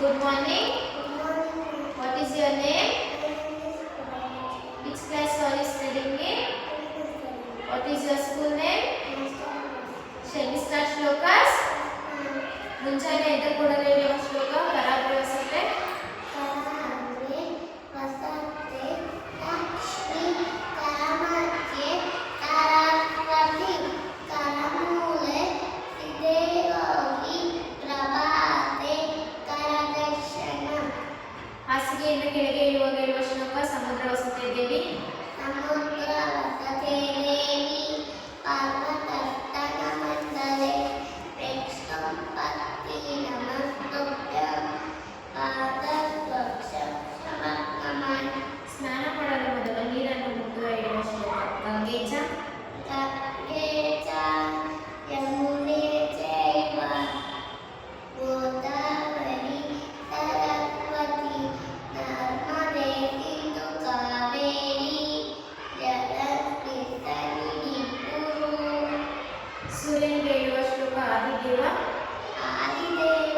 Good morning. What is your name? Which class are you studying in? What is your school name? Shall we start shlokas? ಮುಂಚಾನೆ ಎದ್ದು ಕೂಡಲೇ ಹೇಳುವ ಶ್ಲೋಕ ಕರಾಗ್ರೆ ವಸತೆ ಕರಾಗ್ರೆ ವಸತೆ ಲಕ್ಷ್ಮೀ ಕರಮಧ್ಯೆ ಕರಸ್ವತಿ ಕರಮೂಲೆ ಸಿದ್ಧೇವಾಗಿ ಪ್ರಭಾತೆ ಕರದರ್ಶನ. ಹಾಸಿಗೆಯಿಂದ ಕೆಳಗೆ ಇಳುವಾಗ ಹೇಳುವ ಶ್ಲೋಕ ಸಮುದ್ರ ವಸತೆ ದೇವಿ. ಸಮುದ್ರ ವಸತೆ ದೇವಿ ಪಾರ್ವತಸ್ತನ ಮಂಡಲೆ ಪ್ರೇಕ್ಷಂಪತ್ತಿ ನಮಸ್ತುಭ್ಯಂ ಪಾದಸ್ಪರ್ಶಂ ಸಮರ್ಪಯಾಮಿ. ಸ್ನಾನ ಮಾಡಲು ಮೊದಲು ನೀರನ್ನು ಮುಟ್ಟುವ ಹೇಳುವ ಶ್ಲೋಕ ಗಂಗೆ ಚ ಯಮುನೆ ಚೈವ ಗೋದಾವರಿ ಸರಸ್ವತಿ ನರ್ಮದೆ ಸಿಂಧು ಕಾವೇರಿ ಜಲಸ್ಮಿತ ನಿಧಿಪುರು. ಸೂರ್ಯನಿಗೆ ಹೇಳುವ ಶ್ಲೋಕ ಆದಿದೇವ. ಆದಿದೇವ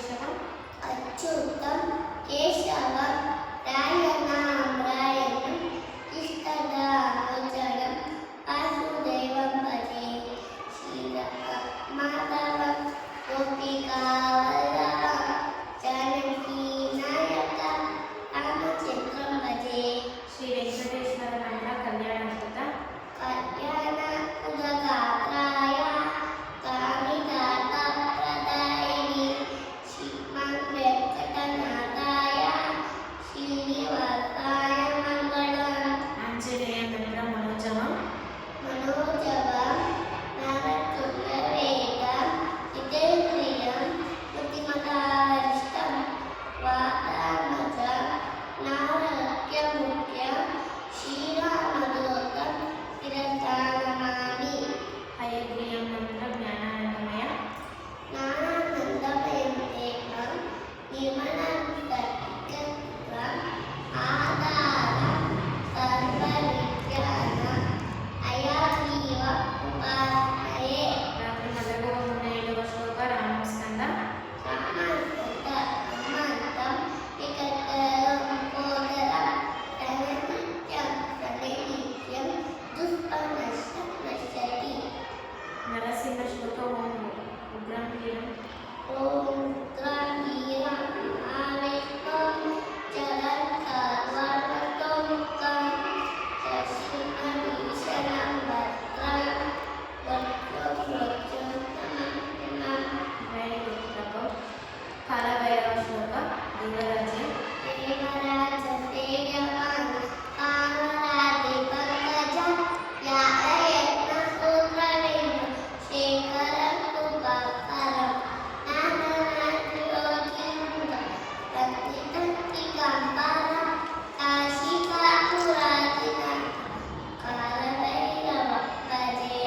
केशवम् अच्युतं केशवं रायणाम्रायणं कृष्णदामोदरं वासुदेवं भजे श्रीराममाधवं गोपिकावल्लभं जानकीनायकं रामचन्द्रं भजे श्री वेंकटेश्वर मंत्र कल्याणामृत कल्याणाकुलगात्राय कामितार्थप्रदायिनि श्रीमद्वेङ्कटनाथाय श्रीनिवासाय मङ्गलम् आञ्जनेय मंत्र मनोजवम् मनोजवं नरतुल्यवेगं जितेन्द्रियं बुद्धिमतावरिष्ठं वातात्मजं नारक्यमुख्यं श्रीरामदूतं शिरसानमामि हयग्रीय मंत्र ज्ञानानंदमय ज्ञानानन्दमयं देवं निर्मलं सत्यं आधारं सर्वविद्यानाम् अयातीव उपासमये रात्रि मलಗುವ ಮುನ್ನ ಹೇಳುವ ಶ್ಲೋಕ ರಾಮಸ್ಕಂದ रामास्कन्द हनुमन्तं विकटकरं कोदरं धननित्यं धननित्यं दुष्पनश्च नश्यति नरसिंह ಶ್ಲೋಕ ಓಂ ಉಗ್ರಂ ವೀರಂ ॐ रुद्रावीरं आवेष्टं जगत्कर्वणतोमुखं दक्षिणभीषणं भद्रं वक्रवज्रनमः ವೆರಿ ಗುಡ್ ಪ್ರಭು ಕಾಲಭೈರವ ಶ್ಲೋಕ ದೇವರಾಜ್ಯ देवराजसेव्यवान् कामराधिपङ्कजं यातयत्नसूत्रवेणुं शेखरं कृपाकरं नानानाथयोगीन्द्रं भक्तिभक्तिकम्परं काशिकापुराधिनं कालभैरवं भजे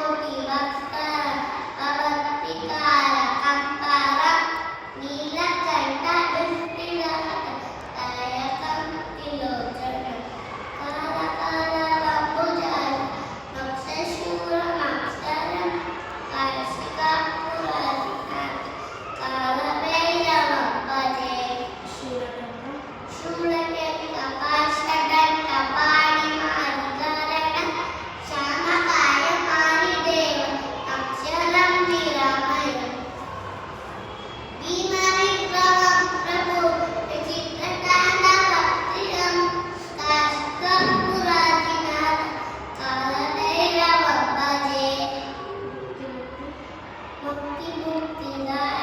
आनुकोटिवक्त्रं भवत्पिकारकम्परं नीलकण्ठदुष्टिदायकं त्रिलोचनं कालकालवम्बुजालं मोक्षशूरमक्षरं काशिकापुराधिनं कालभैरवं भजे ಶೂರತಂತ್ರ शूलकपाषडकपाणिमादिकरणं श्यामकायमानिदेवं अक्षरं निरामयम् भीमविक्रमं प्रभु विचित्रताण्डवप्रियं काशिकापुराधिनाथ कालभैरवं भजे ಮುಕ್ತಿ ಮುಕ್ತಿ मुक्तिमुक्तिदायकं